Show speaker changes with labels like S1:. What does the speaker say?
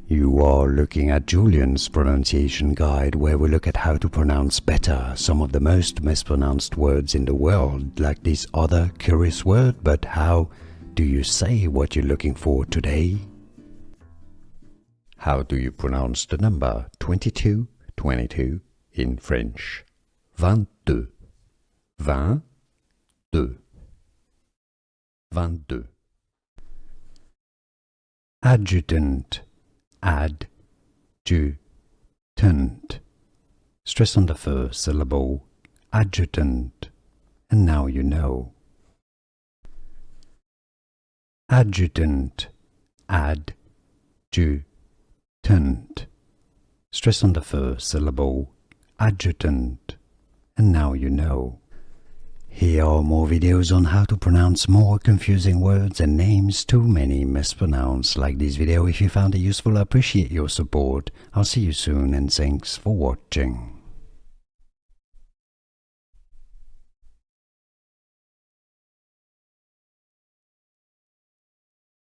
S1: You are looking at Julian's pronunciation guide, where we look at how to pronounce better some of the most mispronounced words in the world, like this other curious word. But how do you say what you're looking for today? How do you pronounce the number 22 in French? 22. 22. 22. Adjutant. Adjutant. Stress on the first syllable. Adjutant. And now you know. Adjutant. Adjutant. Stress on the first syllable. Adjutant. And now you know. Here are more videos on how to pronounce more confusing words and names too many mispronounced. Like this video if you found it useful. I appreciate your support. I'll see you soon and thanks for watching.